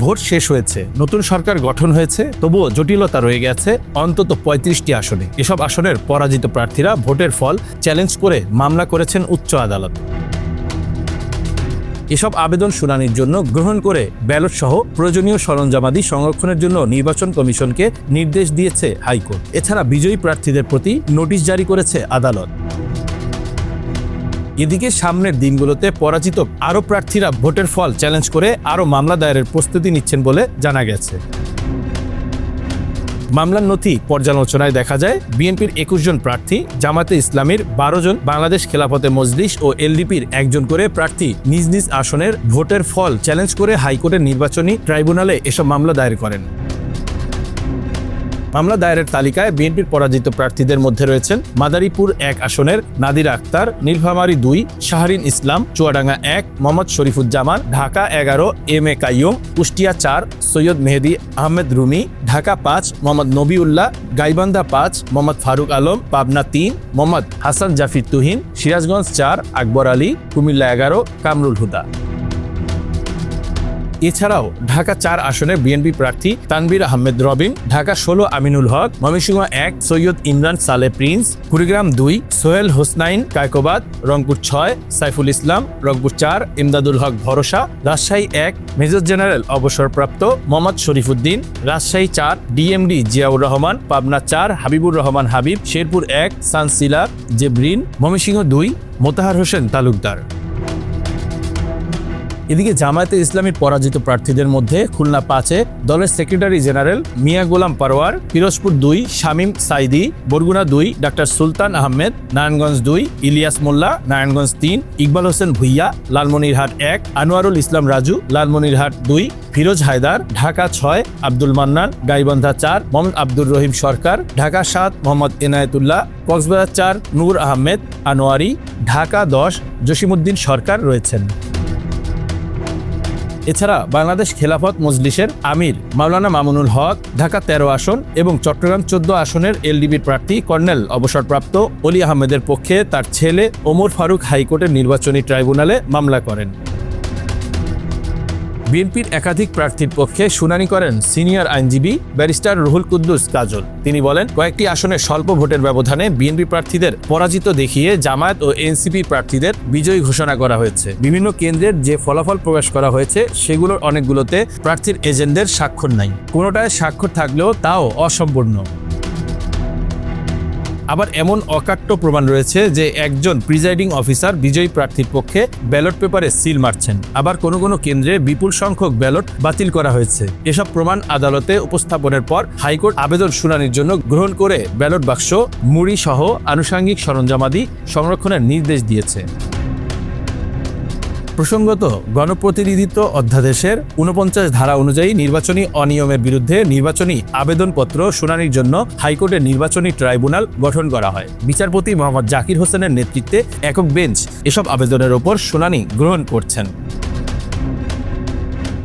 Vote শেষ হয়েছে, নতুন সরকার গঠন হয়েছে, তবুও জটিলতা রয়ে গেছে অন্তত ৩৫টি আসনে। এসব আসনের পরাজিত প্রার্থীরা ভোটের ফল চ্যালেঞ্জ করে মামলা করেছেন উচ্চ আদালত। এসব আবেদন শুনানির জন্য গ্রহণ করে ব্যালট সহ প্রয়োজনীয় সরঞ্জামাদি সংরক্ষণের জন্য নির্বাচন কমিশনকে নির্দেশ দিয়েছে হাইকোর্ট। এছাড়া বিজয়ী প্রার্থীদের প্রতি নোটিশ জারি করেছে আদালত। এদিকে সামনের দিনগুলোতে পরাজিত আরও প্রার্থীরা ভোটের ফল চ্যালেঞ্জ করে আরও মামলা দায়েরের প্রস্তুতি নিচ্ছেন বলে জানা গেছে। মামলার নথি পর্যালোচনায় দেখা যায় বিএনপির ২১ জন প্রার্থী, জামায়াতে ইসলামীর ১২ জন, বাংলাদেশ খেলাফতে মজলিস ও এলডিপির একজন করে প্রার্থী নিজ নিজ আসনের ভোটের ফল চ্যালেঞ্জ করে হাইকোর্টের নির্বাচনী ট্রাইব্যুনালে এসব মামলা দায়ের করেন। মামলা দায়েরের তালিকায় বিএনপির পরাজিত প্রার্থীদের মধ্যে রয়েছেন মাদারীপুর ১ আসনের নাদিরা আক্তার, নীলফামারী ২ শাহরিন ইসলাম, চুয়াডাঙ্গা ১ মোহাম্মদ শরীফুজ্জামান, ঢাকা ১১ এম এ কাইয়ুম, কুষ্টিয়া ৪ সৈয়দ মেহেদী আহমেদ রুমি, ঢাকা ৫ মোহাম্মদ নবিউল্লাহ, গাইবান্ধা ৫ মোহাম্মদ ফারুক আলম, পাবনা ৩ মোহাম্মদ হাসান জাফির তুহিন, সিরাজগঞ্জ ৪ আকবর আলী, কুমিল্লা ১১ কামরুল হুদা। এছাড়াও ঢাকা ৪ আসনের বিএনপি প্রার্থী তানভীর আহমেদ রবিন, ঢাকা ১৬ আমিনুল হক, ময়মনসিংহ ১ সৈয়দ ইমরান সালে প্রিন্স, কুড়িগ্রাম ২ সোহেল হোসনাইন কায়কোবাদ, রংপুর ৬ সাইফুল ইসলাম, রংপুর ৪ ইমদাদুল হক ভরসা, রাজশাহী ১ মেজর জেনারেল অবসরপ্রাপ্ত মোহাম্মদ শরীফুদ্দিন, রাজশাহী ৪ ডিএমডি জিয়াউর রহমান, পাবনা ৪ হাবিবুর রহমান হাবিব, শেরপুর ১ সানসিলা জেবরিন, ময়মনসিংহ ২ মোতাহার হোসেন তালুকদার। এদিকে জামায়াতে ইসলামীর পরাজিত প্রার্থীদের মধ্যে খুলনা ৫-এ দলের সেক্রেটারি জেনারেল মিয়া গোলাম পারওয়ার, পিরোজপুর ২ শামীম সাইদি, বরগুনা ২ ডাক্তার সুলতান আহমেদ, নারায়ণগঞ্জ ২ ইলিয়াস মোল্লা, নারায়ণগঞ্জ ৩ ইকবাল হোসেন ভুইয়া, লালমনিরহাট ১ আনোয়ারুল ইসলাম রাজু, লালমনিরহাট ২ ফিরোজ হায়দার, ঢাকা ৬ আব্দুল মান্নান, গাইবান্ধা ৪ মোহাম্মদ আব্দুর রহিম সরকার, ঢাকা ৭ মোহাম্মদ এনায়েতুল্লাহ, কক্সবাজার ৪ নূর আহমেদ আনোয়ারি, ঢাকা ১০ জসিমউদ্দিন সরকার রয়েছেন। এছাড়া বাংলাদেশ খেলাফত মজলিসের আমির মাওলানা মামুনুল হক ঢাকা ১৩ আসন এবং চট্টগ্রাম ১৪ আসনের এলডিবির প্রার্থী কর্নেল অবসরপ্রাপ্ত অলি আহমেদের পক্ষে তার ছেলে ওমর ফারুক হাইকোর্টের নির্বাচনী ট্রাইব্যুনালে মামলা করেন। বিএনপির একাধিক প্রার্থীর পক্ষে শুনানি করেন সিনিয়র আইনজীবী ব্যারিস্টার রুহুল কুদ্দুস কাজল। তিনি বলেন, কয়েকটি আসনে স্বল্প ভোটের ব্যবধানে বিএনপি প্রার্থীদের পরাজিত দেখিয়ে জামায়াত ও এনসিপি প্রার্থীদের বিজয়ী ঘোষণা করা হয়েছে। বিভিন্ন কেন্দ্রের যে ফলাফল প্রকাশ করা হয়েছে সেগুলোর অনেকগুলোতে প্রার্থীর এজেন্টদের স্বাক্ষর নাই, কোনোটায় স্বাক্ষর থাকলেও তাও অসম্পূর্ণ। আবার এমন অকাট্য প্রমাণ রয়েছে যে একজন প্রিজাইডিং অফিসার বিজয়ী প্রার্থীর পক্ষে ব্যালট পেপারে সিল মারছেন, আবার কোনো কোনো কেন্দ্রে বিপুল সংখ্যক ব্যালট বাতিল করা হয়েছে। এসব প্রমাণ আদালতে উপস্থাপনের পর হাইকোর্ট আবেদন শুনানির জন্য গ্রহণ করে ব্যালট বাক্স, মুড়ি সহ আনুষঙ্গিক সরঞ্জামাদি সংরক্ষণের নির্দেশ দিয়েছে। প্রসঙ্গত, গণপ্রতিনিধিত্ব অধ্যাদেশের ৪৯ ধারা অনুযায়ী নির্বাচনী অনিয়মের বিরুদ্ধে নির্বাচনী আবেদনপত্র শুনানির জন্য হাইকোর্টের নির্বাচনী ট্রাইব্যুনাল গঠন করা হয়। বিচারপতি মোহাম্মদ জাকির হোসেনের নেতৃত্বে একক বেঞ্চ এসব আবেদনের ওপর শুনানি গ্রহণ করছেন।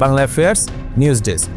Bangla affairs news desk.